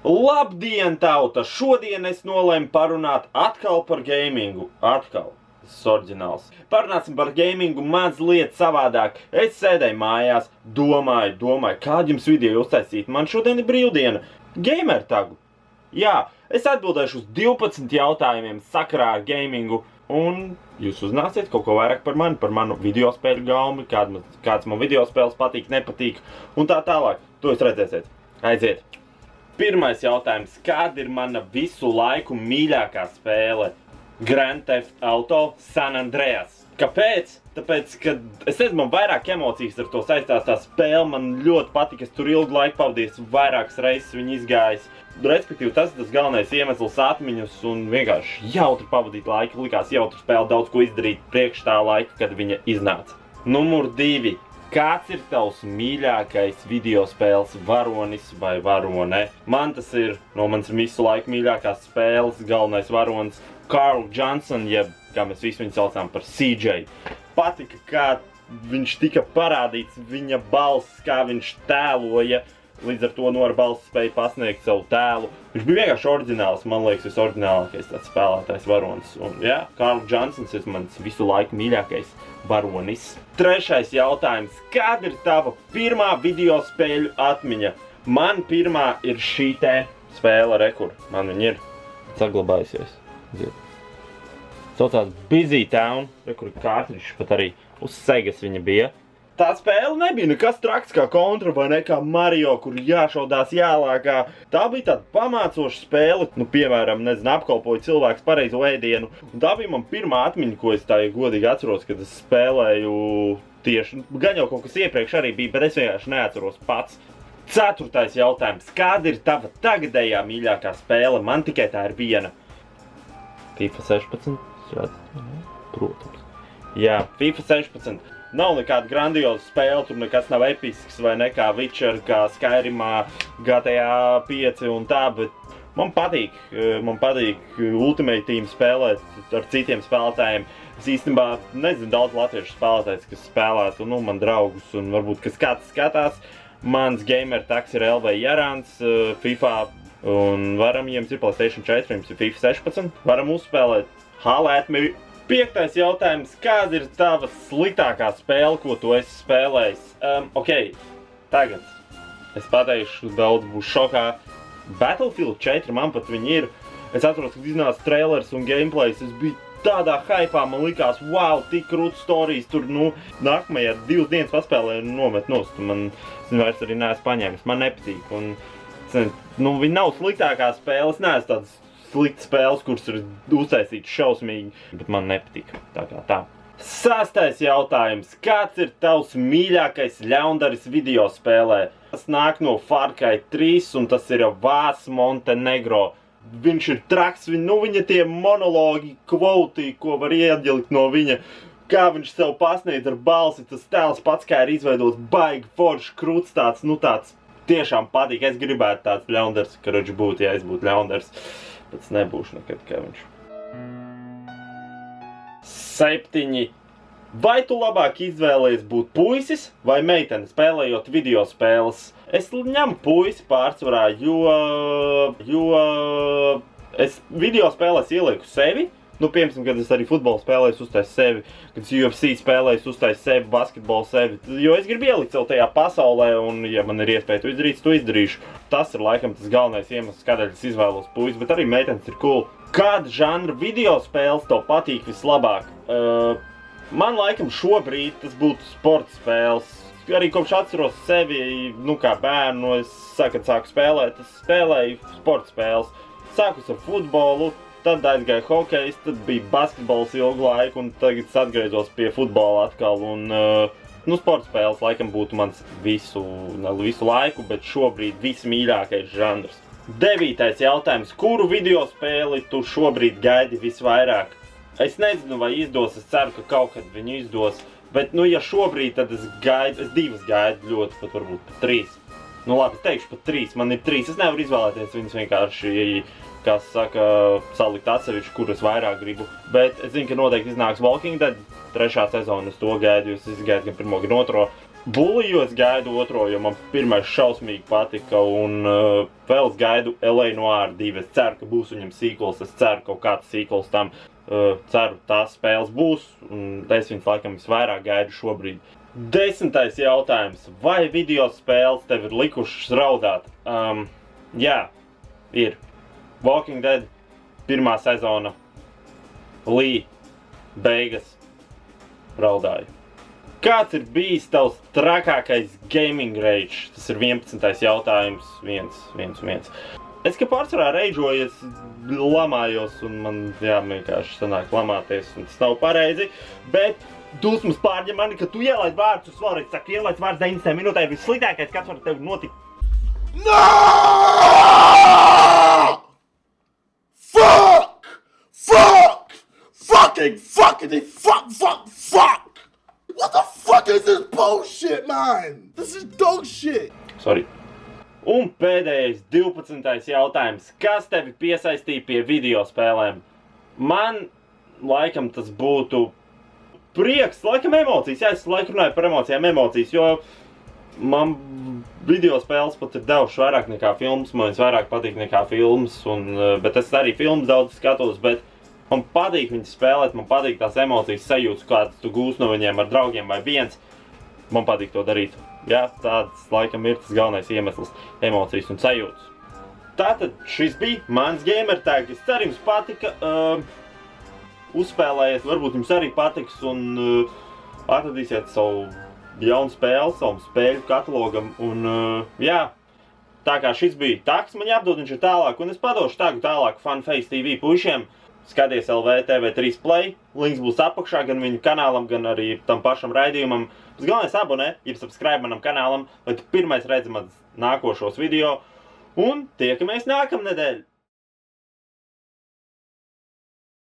Labdien, tauta! Šodien es nolēmu parunāt atkal par gamingu. Atkal. Tas ir oriģināls. Parunāsim par gamingu mazliet savādāk. Es sēdēju mājās, domāju, kādu jums video uztaisīt. Man šodien ir brīvdiena. Gamer tagu. Jā, es atbildēšu uz 12 jautājumiem sakarā ar gamingu. Un jūs uzzināsiet kaut ko vairāk par manu video spēļu gaumi, kāds man video spēles patīk, nepatīk un tā tālāk. To jūs redzēsiet. Aiziet! Pirmais jautājums. Kāda ir mana visu laiku mīļākā spēle? Grand Theft Auto San Andreas. Kāpēc? Tāpēc, ka es nezinu, man vairāk emocijas ar to saistās tā spēle. Man ļoti patīk, es tur ilgu laiku pavadīju, vairākas reizes viņu izgājis. Respektīvi, tas ir tas galvenais iemesls atmiņas un vienkārši jautri pavadīt laiku. Likās jautri spēle daudz ko izdarīt priekš tā laika, kad viņa iznāca. Numur 2. Kāds ir tavs mīļākais video spēles varonis vai varone? Man tas ir no manas visu laiku mīļākās spēles galvenais varonis Carl Johnson, jeb kā mēs visi viņu saucām par CJ. Patika, kā viņš tika parādīts, viņa balss, kā viņš tēloja, līdz ar to no ar balss spēja pasniegt savu tēlu. Viņš bija vienkārši oriģināls, man liekas, visoriģinālākais tāds spēlētājs varonis. Un jā, Carl Johnsons ir mans visu laiku mīļākais varonis. Trešais jautājums. Kāda ir tava pirmā video spēļu atmiņa? Man pirmā ir šī te spēle, kur man viņa ir saglabājusies. Saucās Busy Town, kur kārtrišs pat arī uz Segas viņa bija. Tā spēle nebija nekas traks kā Contra vai ne kā Mario, kur jāšaudās jālākā. Tā bija tāda pamācoša spēle, piemēram, apkalpoja cilvēks pareizo ēdienu. Un tā bija man pirmā atmiņa, ko es tā godīgi atceros, kad es spēlēju tieši. Gan jau kaut kas iepriekš arī bija, bet es vienkārši neatceros pats. 4. jautājums. Kāda ir tava tagadējā mīļākā spēle? Man tikai tā ir viena. FIFA 16? Protams. Jā, FIFA 16. Nav nekāda grandioza spēle, tur nekas nav episks vai nekā Witcher, kā Skyrimā, GTA 5 un tā, bet man patīk Ultimate Team spēlēt ar citiem spēlētājiem. Es īstenībā nezinu daudz latviešu spēlētājs, kas spēlētu, man draugus un varbūt, kas kāds skatās. Mans gamer tags ir LV Jarāns, FIFA, un varam, ja jums ir PlayStation 4, jums ir FIFA 16, varam uzspēlēt. Holla at me! 5. jautājums. Kāda ir tava sliktākā spēle, ko tu esi spēlējis? Tagad es pateikšu, daudz būs šokā. Battlefield 4 man pat viņi ir. Es atceros, kad iznāca trailers un gameplays, es biju tādā hypā, man likās, wow, tik krūts storijas, tur, nākamajā 2 dienas paspēlēju un nomet nost. Man, es vairs arī neesmu paņēmis, man nepatīk. Un, viņi nav sliktākā spēle, es neesmu tāds sliktas spēles, kuras ir uztaisītas šausmīgi, bet man nepatīk tā kā tā. 6. jautājums. Kāds ir tavs mīļākais ļaundaris video spēlē? Tas nāk no Far Cry 3 un tas ir Vās Montenegro. Viņš ir traks, viņa tie monologi, kvoti, ko var ieģelikt no viņa. Kā viņš sev pasniedz ar balsi, tas tēls pats kā ir izveidots baigi forši krūts tāds, tāds tiešām patīk. Es gribētu tāds ļaundars, karoči būtu, ja es būtu ļaundars. Bet es nebūšu nekad kā viņš. 7. Vai tu labāk izvēlies būt puisis vai meitene spēlējot video spēles? Es ņemu puisi pārsvarā, jo es video spēlēs ielieku sevi. Piemēram, kad es arī futbolu spēlēju, uztaisu sevi, kad es UFC spēlēju, uztaisu sevi, basketbolu sevi. Jo es gribu ielikt sev tajā pasaulē un, ja man ir iespēja to izdarīt, to izdarīšu. Tas ir laikam tas galvenais iemesls, kādēļ es izvēlos puisi, bet arī meitenes ir cool. Kāda žanra video spēles tev patīk vislabāk? Man laikam šobrīd tas būtu sporta spēles. Arī kopš atceros sevi, kā bērnu, es sāku spēlēt, es spēlēju sporta spēles. Sākus ar futbolu. Tad aizgāju hokejs, tad bija basketbols ilgu laiku, un tagad es atgriezos pie futbola atkal. Un, sporta spēles laikam būtu mans visu laiku, bet šobrīd vismīļākais žanrs. 9. jautājums. Kuru video spēli tu šobrīd gaidi visvairāk? Es nezinu, vai izdos, es ceru, ka kaut kad viņu izdos. Bet, ja šobrīd, tad es 2 gaidu ļoti, pat varbūt pat 3. Labi, es teikšu pat 3. Man ir 3. Es nevaru izvēlēties viņus vienkārši, kas saka, salikt atsevišķi, kur es vairāk gribu. Bet es zinu, ka noteikti iznāks Walking Dead 3. sezona, es to gaidu, jo es gaidu gan 1. gan 2. Buliju es gaidu otro, jo man pirmais šausmīgi patika, un vēl es gaidu L.A. Noir 2. Es ceru, ka būs viņam sequels, es ceru kaut kāds sequels tam. Ceru, tās spēles būs, un es viņas laikam visvairāk gaidu šobrīd. 10. jautājums. Vai video spēles tev ir likušas raudāt? Jā, ir. Walking Dead, 1. sezona, Lee, beigas, raudāju. Kāds ir bijis tavs trakākais gaming rage? Tas ir 11. jautājums, 1. Es, ka pārsvarā reidžoju, es lamājos, un man, vienkārši sanāk lamāties, un tas nav pareizi, bet dusmas pārņem mani, ka tu ielaid vārdus, vēlreiz saku, ielaid vārdus 90 minūtē, ir vissliktākais, kas var tev notikt. No! Fuck! Fuck! Fucking fuck! What the fuck is this bullshit, man? This is dog shit! Sorry. Un pēdējais 12. jautājums. Kas tevi piesaistīja pie video spēlēm? Man, laikam, tas būtu prieks, laikam emocijas. Jā, es laikam runāju par emocijas, jo man video spēles pat ir devuši vairāk nekā filmas. Man viņas vairāk patīk nekā filmas, bet es arī filmas daudz skatos, bet man patīk viņas spēlēt, man patīk tās emocijas sajūtas, kādas tu gūsi no viņiem ar draugiem vai viens. Man patīk to darīt. Jā, tāds laikam ir tas galvenais iemesls - emocijas un sajūtas. Tātad šis bija mans gamertag. Es ceru, jums patika. Uzspēlējiet, varbūt jums arī patiks un atradīsiet savu jaunu spēli, savu spēļu katalogam. Un jā, tā kā šis bija taks, man jāapdod viņš ir tālāk. Un es padošu tagu tālāk Funface TV puišiem. Skaties LV TV3 Play. Links būs apakšā gan viņu kanālam, gan arī tam pašam raidījumam. Pēc galvenais abonē, jeb subscribe manam kanālam, lai tu pirmais redzi mans nākošos video. Un tiekamies nākamnedēļ!